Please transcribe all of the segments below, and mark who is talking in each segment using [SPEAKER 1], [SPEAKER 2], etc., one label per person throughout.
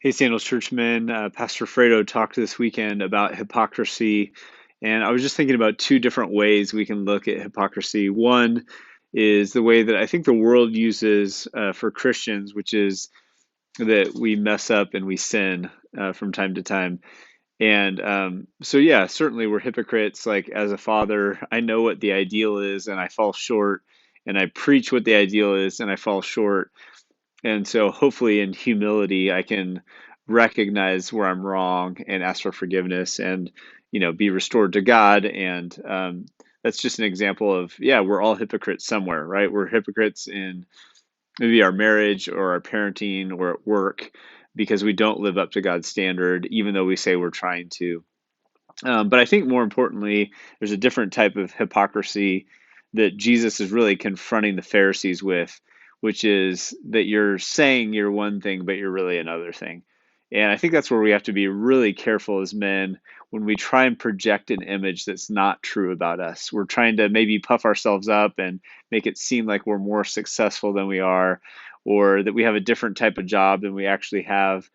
[SPEAKER 1] Hey, Sandals Churchmen. Pastor Fredo talked this weekend about hypocrisy, and I was just thinking about two different ways we can look at hypocrisy. One is the way that I think the world uses for Christians, which is that we mess up and we sin from time to time. And so, yeah, certainly we're hypocrites. Like, as a father, I know what the ideal is and I fall short, and I preach what the ideal is and I fall short. And so hopefully in humility, I can recognize where I'm wrong and ask for forgiveness and, be restored to God. And that's just an example of, yeah, we're all hypocrites somewhere, right? We're hypocrites in maybe our marriage or our parenting or at work because we don't live up to God's standard, even though we say we're trying to. But I think more importantly, there's a different type of hypocrisy that Jesus is really confronting the Pharisees with, which is that you're saying you're one thing, but you're really another thing. And I think that's where we have to be really careful as men when we try and project an image that's not true about us. We're trying to maybe puff ourselves up and make it seem like we're more successful than we are, or that we have a different type of job than we actually have,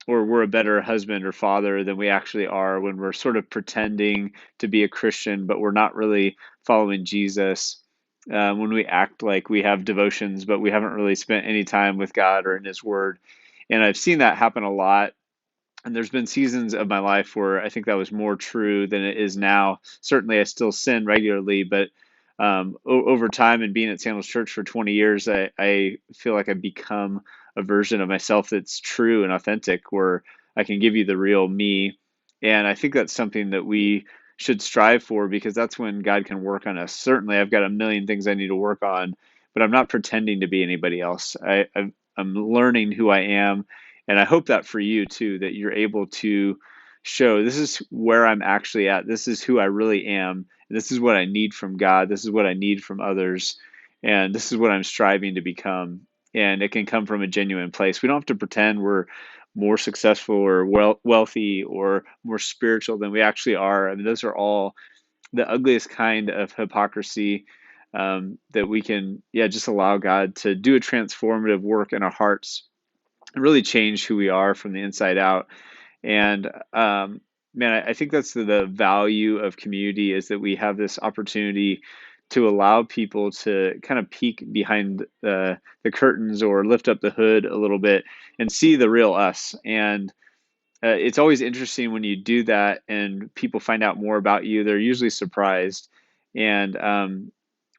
[SPEAKER 1] or we're a better husband or father than we actually are when we're sort of pretending to be a Christian, but we're not really following Jesus. When we act like we have devotions, but we haven't really spent any time with God or in His Word. And I've seen that happen a lot. And there's been seasons of my life where I think that was more true than it is now. Certainly, I still sin regularly, but over time and being at Sandals Church for 20 years, I feel like I've become a version of myself that's true and authentic, where I can give you the real me. And I think that's something that we should strive for because that's when God can work on us. Certainly, I've got a million things I need to work on, but I'm not pretending to be anybody else. I'm learning who I am, and I hope that for you too, that you're able to show this is where I'm actually at. This is who I really am. This is what I need from God. This is what I need from others. And this is what I'm striving to become. And it can come from a genuine place. We don't have to pretend we're more successful or wealthy or more spiritual than we actually are. I mean, those are all the ugliest kind of hypocrisy, that we can, yeah, just allow God to do a transformative work in our hearts and really change who we are from the inside out. And man, I think that's the value of community, is that we have this opportunity to allow people to kind of peek behind the curtains or lift up the hood a little bit and see the real us. And it's always interesting when you do that and people find out more about you. They're usually surprised, and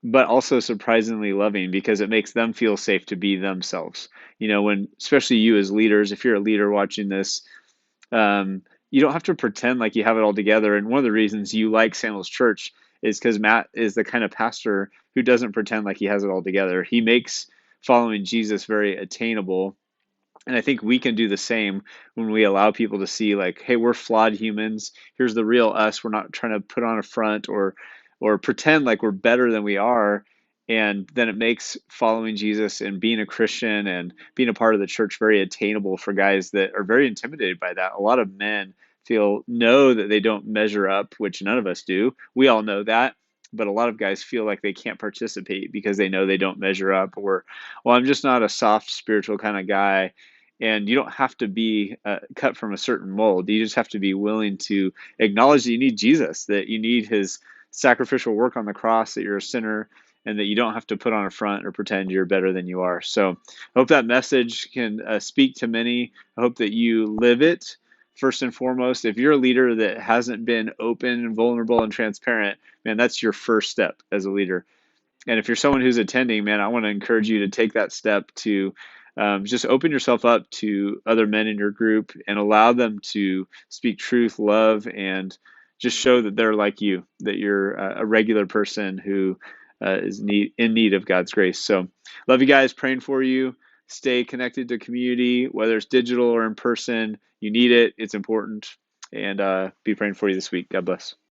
[SPEAKER 1] but also surprisingly loving because it makes them feel safe to be themselves. When especially you as leaders, if you're a leader watching this, you don't have to pretend like you have it all together. And one of the reasons you like Sandals Church is because Matt is the kind of pastor who doesn't pretend like he has it all together. He makes following Jesus very attainable. And I think we can do the same when we allow people to see, like, hey, we're flawed humans. Here's the real us. We're not trying to put on a front or pretend like we're better than we are. And then it makes following Jesus and being a Christian and being a part of the church very attainable for guys that are very intimidated by that. A lot of men know that they don't measure up, which none of us do. We all know that. But a lot of guys feel like they can't participate because they know they don't measure up, or, well, I'm just not a soft spiritual kind of guy. And you don't have to be cut from a certain mold. You just have to be willing to acknowledge that you need Jesus, that you need His sacrificial work on the cross, that you're a sinner, and that you don't have to put on a front or pretend you're better than you are. So I hope that message can speak to many. I hope that you live it. First and foremost, if you're a leader that hasn't been open and vulnerable and transparent, man, that's your first step as a leader. And if you're someone who's attending, man, I want to encourage you to take that step to just open yourself up to other men in your group and allow them to speak truth, love, and just show that they're like you, that you're a regular person who is in need of God's grace. So, love you guys, praying for you. Stay connected to community, whether it's digital or in person. You need it, it's important. And be praying for you this week. God bless.